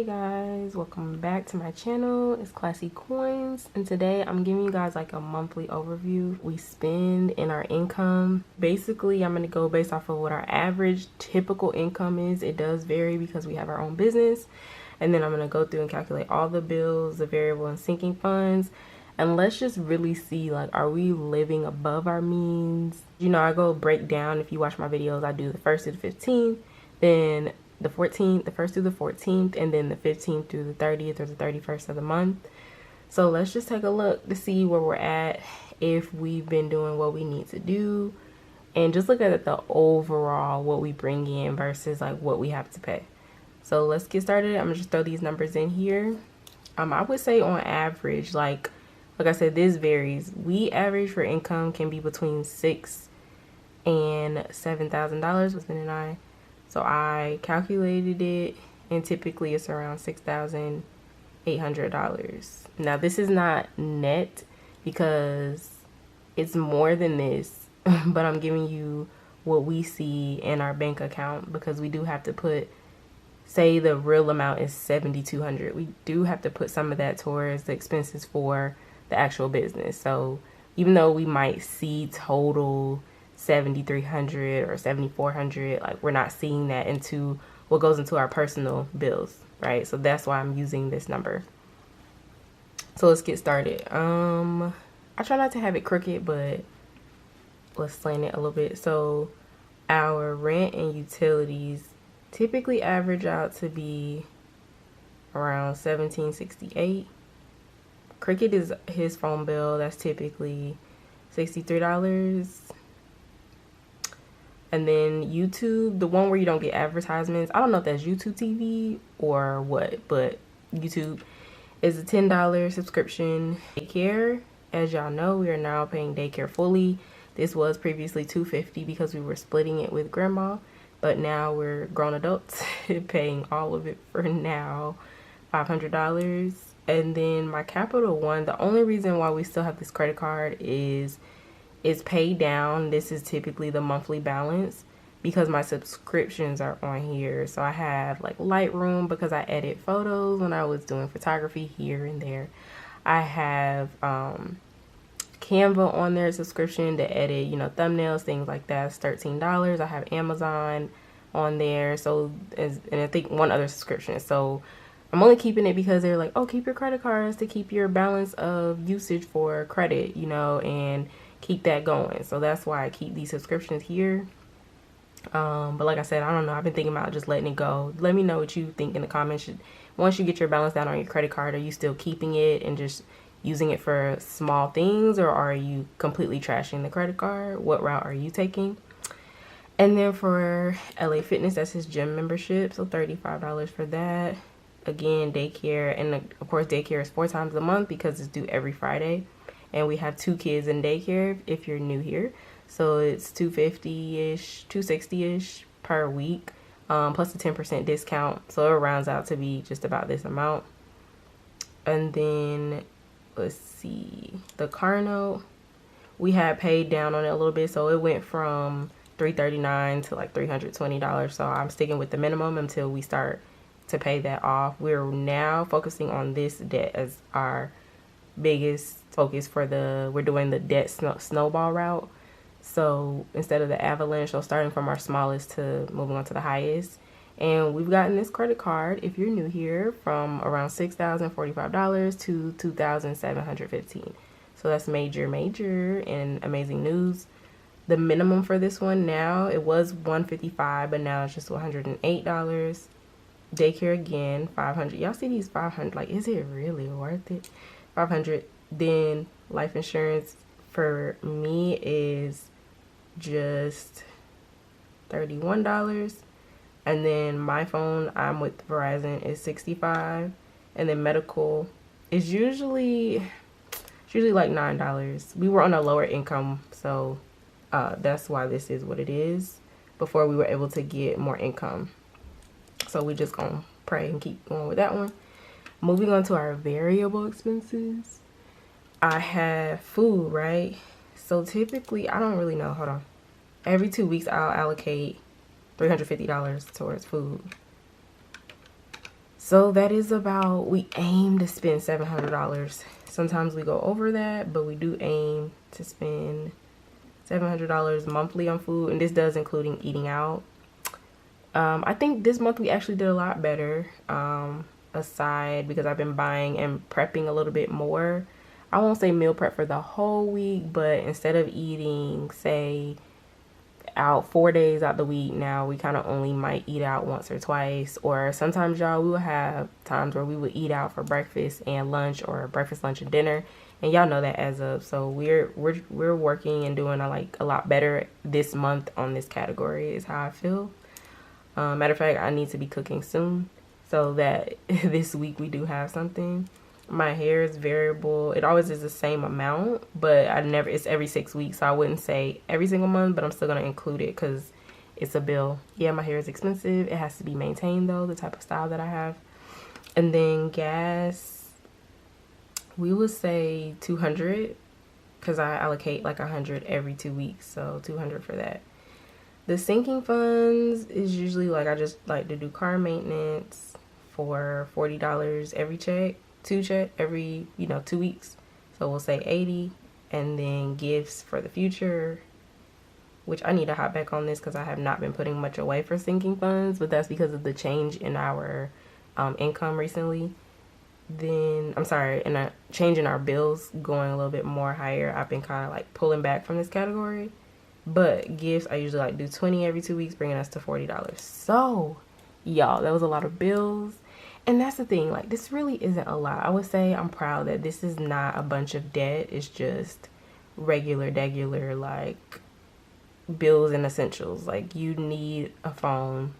Hey guys, welcome back to my channel. It's Classy Coins, and today I'm giving you guys like a monthly overview we spend in our income. Basically, I'm going to go based off of what our average typical income is. It does vary because we have our own business, and then I'm going to go through and calculate all the bills, the variable and sinking funds, and let's just really see, like, are we living above our means? You know, I go break down. If you watch my videos, I do the 1st to the 15th, then the 14th, the 1st through the 14th, and then the 15th through the 30th or the 31st of the month. So let's just take a look to see where we're at, if we've been doing what we need to do, and just look at the overall what we bring in versus like what we have to pay. So let's get started. I'm gonna just throw these numbers in here. I would say on average, like I said, this varies. We average for income can be between $6,000 and $7,000 within an eye. So I calculated it, and typically it's around $6,800. Now this is not net because it's more than this, but I'm giving you what we see in our bank account because we do have to put, say the real amount is $7,200. We do have to put some of that towards the expenses for the actual business. So even though we might see total $7,300 or $7,400, like we're not seeing that into what goes into our personal bills, right? So that's why I'm using this number. So let's get started. I try not to have it crooked, but let's slant it a little bit. So our rent and utilities typically average out to be around $1,768. Cricket is his phone bill. That's typically $63. And then YouTube, the one where you don't get advertisements, I don't know if that's YouTube TV or what, but YouTube is a $10 subscription. Daycare, as y'all know, we are now paying daycare fully. This was previously $250 because we were splitting it with grandma, but now we're grown adults paying all of it for now, $500. And then my Capital One, the only reason why we still have this credit card is it's paid down. This is typically the monthly balance because my subscriptions are on here. So I have like Lightroom because I edit photos when I was doing photography here and there. I have Canva on there, subscription to edit, you know, thumbnails, things like that. It's $13. I have Amazon on there. So, and I think one other subscription. So I'm only keeping it because they're like, oh, keep your credit cards to keep your balance of usage for credit, you know, and keep that going. So that's why I keep these subscriptions here. But like I said, I don't know. I've been thinking about just letting it go. Let me know what you think in the comments. Once you get your balance down on your credit card, are you still keeping it and just using it for small things, or are you completely trashing the credit card? What route are you taking? And then for LA Fitness, that's his gym membership. So $35 for that. Again, daycare, and of course daycare is 4 times a month because it's due every Friday. And we have 2 kids in daycare if you're new here. So it's $250-ish, $260-ish per week, plus a 10% discount. So it rounds out to be just about this amount. And then, let's see, the car note, we had paid down on it a little bit. So it went from $339 to like $320. So I'm sticking with the minimum until we start to pay that off. We're now focusing on this debt as our biggest focus for we're doing the debt snowball route. So instead of the avalanche, so starting from our smallest to moving on to the highest. And we've gotten this credit card, if you're new here, from around $6,045 to $2,715. So that's major and amazing news. The minimum for this one now, it was $155, but now it's just $108. Daycare again, $500. Y'all see these $500? Like, is it really worth it? $500. Then life insurance for me is just $31. And then my phone, I'm with Verizon, is $65. And then medical is usually like $9. We were on a lower income, so that's why this is what it is. Before we were able to get more income. So we just gonna pray and keep going with that one. Moving on to our variable expenses. I have food, right? So typically, I don't really know. Hold on. Every 2 weeks, I'll allocate $350 towards food. So that is about, we aim to spend $700. Sometimes we go over that, but we do aim to spend $700 monthly on food, and this does including eating out. I think this month we actually did a lot better, aside because I've been buying and prepping a little bit more. I won't say meal prep for the whole week, but instead of eating, say, out 4 days out the week, now we kind of only might eat out once or twice. Or sometimes, y'all, we will have times where we would eat out for breakfast and lunch, or breakfast, lunch, and dinner, and y'all know that adds up. So we're working and doing a lot better this month on this category, is how I feel. Matter of fact, I need to be cooking soon so that this week we do have something. My hair is variable. It always is the same amount, but it's every 6 weeks. So I wouldn't say every single month, but I'm still going to include it because it's a bill. Yeah, my hair is expensive. It has to be maintained though, the type of style that I have. And then gas, we would say 200 because I allocate like 100 every 2 weeks. So 200 for that. The sinking funds is usually like, I just like to do car maintenance for $40 every check. Every 2 weeks, so we'll say 80. And then gifts for the future, which I need to hop back on this because I have not been putting much away for sinking funds, but that's because of the change in our income recently. Then and a change in our bills going a little bit more higher. I've been kind of like pulling back from this category, but gifts I usually like do 20 every 2 weeks, bringing us to $40. So y'all, that was a lot of bills. And that's the thing, like, this really isn't a lot. I would say I'm proud that this is not a bunch of debt. It's just regular, like, bills and essentials. Like, you need a phone.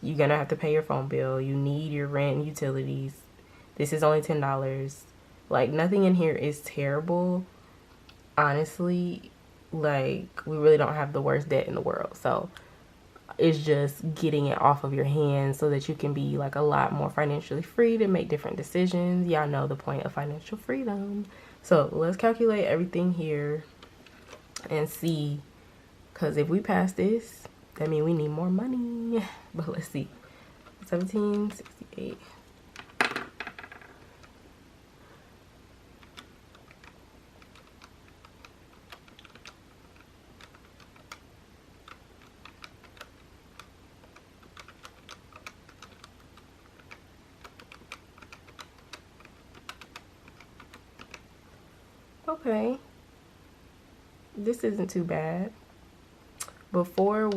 You're gonna have to pay your phone bill. You need your rent and utilities. This is only $10. Like, nothing in here is terrible. Honestly, like, we really don't have the worst debt in the world. So it's just getting it off of your hands so that you can be like a lot more financially free to make different decisions. Y'all know the point of financial freedom. So let's calculate everything here and see, because if we pass this, that means we need more money. But let's see. 1768. Okay, this isn't too bad. Before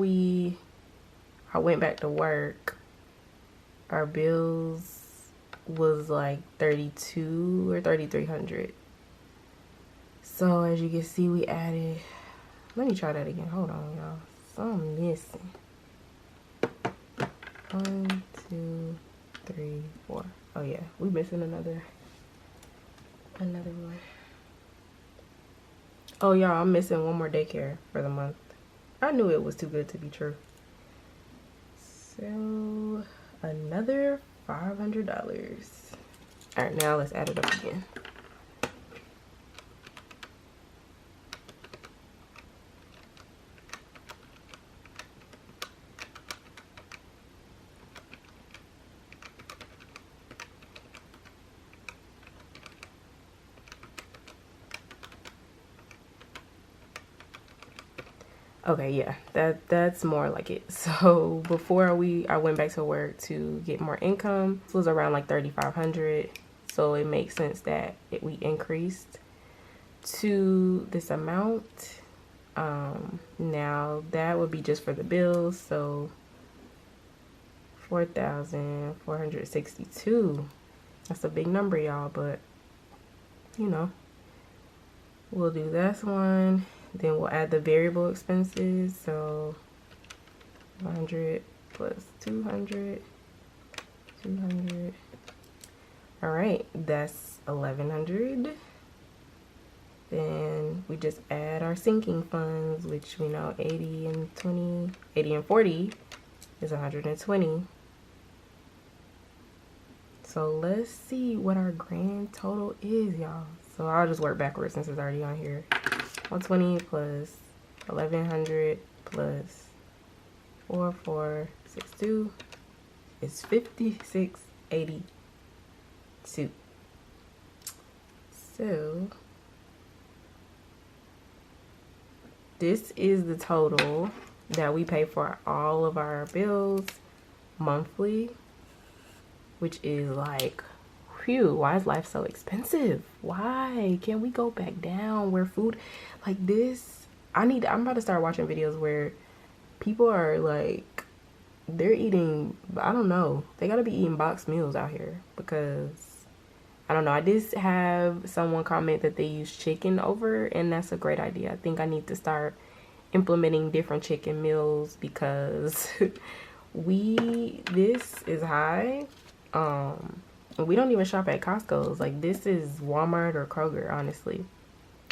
I went back to work, our bills was like 32 or 3,300. So as you can see, we added, let me try that again. Hold on, y'all. Something missing. 1, 2, 3, 4. Oh yeah, we missing another one. Oh, y'all, I'm missing one more daycare for the month. I knew it was too good to be true. So, another $500. All right, now let's add it up again. Okay, yeah, that's more like it. So before I went back to work to get more income, this was around like 3,500. So it makes sense that we increased to this amount. Now that would be just for the bills. So 4,462. That's a big number, y'all, but you know, we'll do this one. Then we'll add the variable expenses. So 100 plus 200. All right, that's 1,100. Then we just add our sinking funds, which we know 80 and 40 is 120. So let's see what our grand total is, y'all. So I'll just work backwards since it's already on here. 120 plus 1,100 plus 4,462 is 56 $56.82. So this is the total that we pay for all of our bills monthly, which is like, phew, why is life so expensive? Why can't we go back down where food like this? I'm about to start watching videos where people are like, they're eating, I don't know, they gotta be eating boxed meals out here, because I don't know, I did have someone comment that they use chicken over, and that's a great idea. I think I need to start implementing different chicken meals, because this is high. We don't even shop at Costco's. Like, this is Walmart or Kroger, honestly.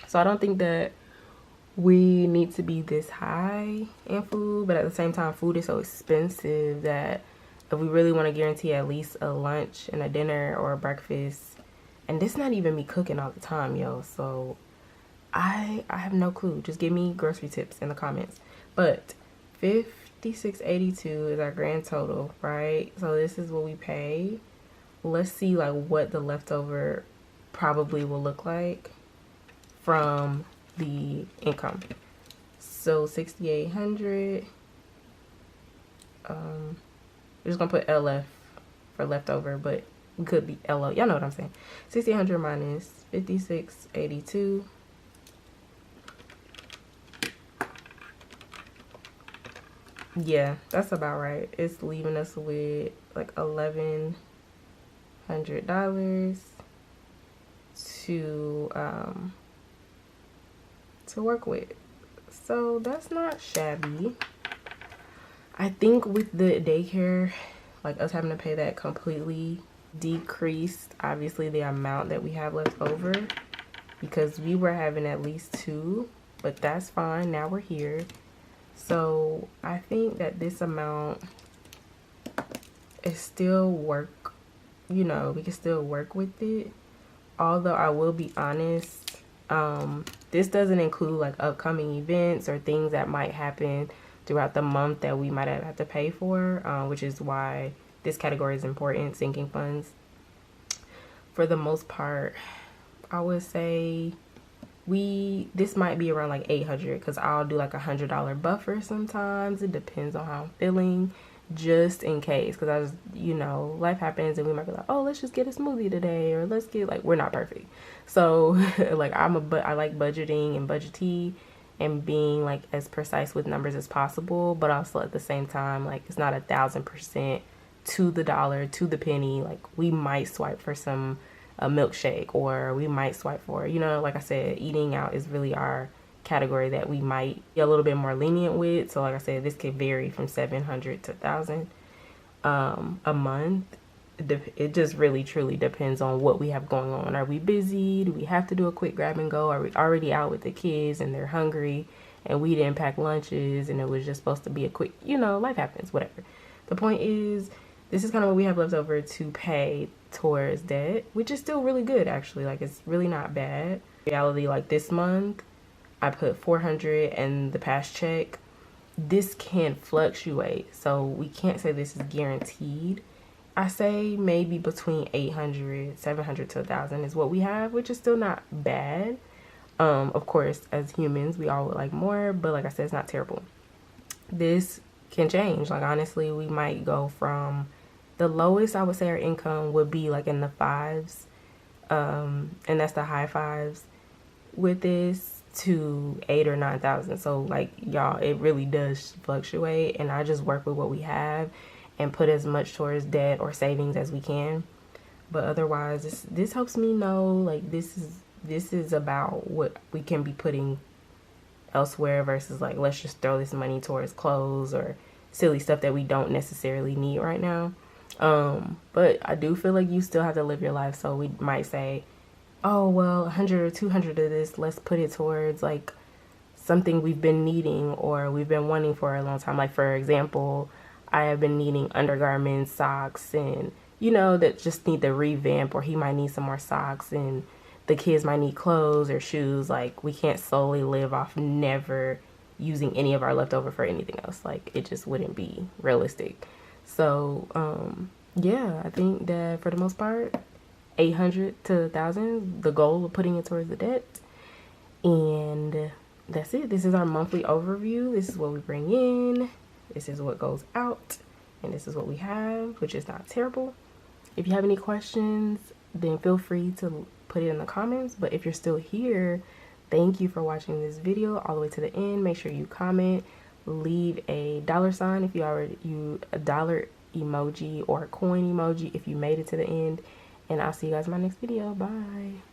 So I don't think that we need to be this high in food, but at the same time, food is so expensive that if we really want to guarantee at least a lunch and a dinner or a breakfast, and this not even me cooking all the time, yo, so I have no clue. Just give me grocery tips in the comments. But $56.82 is our grand total, right? So this is what we pay. Let's see like what the leftover probably will look like from the income. So 6,800. We're just gonna put LF for leftover, but we could be LO. Y'all know what I'm saying. 6,800 minus 56.82. Yeah, that's about right. It's leaving us with like $1,100 to work with. So that's not shabby. I think with the daycare, like us having to pay that, completely decreased obviously the amount that we have left over, because we were having at least 2, but that's fine. Now we're here. So I think that this amount is still work, you know, we can still work with it. Although I will be honest, this doesn't include like upcoming events or things that might happen throughout the month that we might have to pay for, which is why this category is important, sinking funds. For the most part, I would say this might be around like 800, because I'll do like $100 buffer sometimes. It depends on how I'm feeling, just in case, because I was, you know, life happens and we might be like, oh, let's just get a smoothie today, or let's get, like, we're not perfect. So like I like budgeting and budgetee and being like as precise with numbers as possible, but also at the same time, like, it's not 1,000% to the dollar, to the penny. Like, we might swipe for a milkshake, or we might swipe for, you know, like I said, eating out is really our category that we might be a little bit more lenient with. So like I said, this could vary from 700 to 1,000 a month. It just really truly depends on what we have going on. Are we busy? Do we have to do a quick grab and go? Are we already out with the kids and they're hungry and we didn't pack lunches and it was just supposed to be a quick, you know, life happens, whatever. The point is, this is kind of what we have left over to pay towards debt, which is still really good, actually. Like, it's really not bad. Reality, like this month, I put 400 and the past check. This can fluctuate, so we can't say this is guaranteed. I say maybe between 800, 700 to 1,000 is what we have, which is still not bad. Of course, as humans, we all would like more, but like I said, it's not terrible. This can change. Like, honestly, we might go from the lowest, I would say our income would be like in the 5s, and that's the high 5s with this, to 8 or 9,000. So like, y'all, it really does fluctuate, and I just work with what we have and put as much towards debt or savings as we can. But otherwise, this helps me know, like, this is about what we can be putting elsewhere versus like, let's just throw this money towards clothes or silly stuff that we don't necessarily need right now. But I do feel like you still have to live your life. So we might say, oh, well, 100 or 200 of this, let's put it towards like something we've been needing or we've been wanting for a long time. Like, for example, I have been needing undergarments, socks, and, you know, that just need to revamp, or he might need some more socks, and the kids might need clothes or shoes. Like, we can't solely live off never using any of our leftover for anything else. Like, it just wouldn't be realistic. So yeah, I think that for the most part, 800 to 1,000, the goal of putting it towards the debt. And that's it. This is our monthly overview. This is what we bring in. This is what goes out. And this is what we have, which is not terrible. If you have any questions, then feel free to put it in the comments. But if you're still here, thank you for watching this video all the way to the end. Make sure you comment, leave a $sign if a dollar emoji or a coin emoji if you made it to the end. And I'll see you guys in my next video. Bye.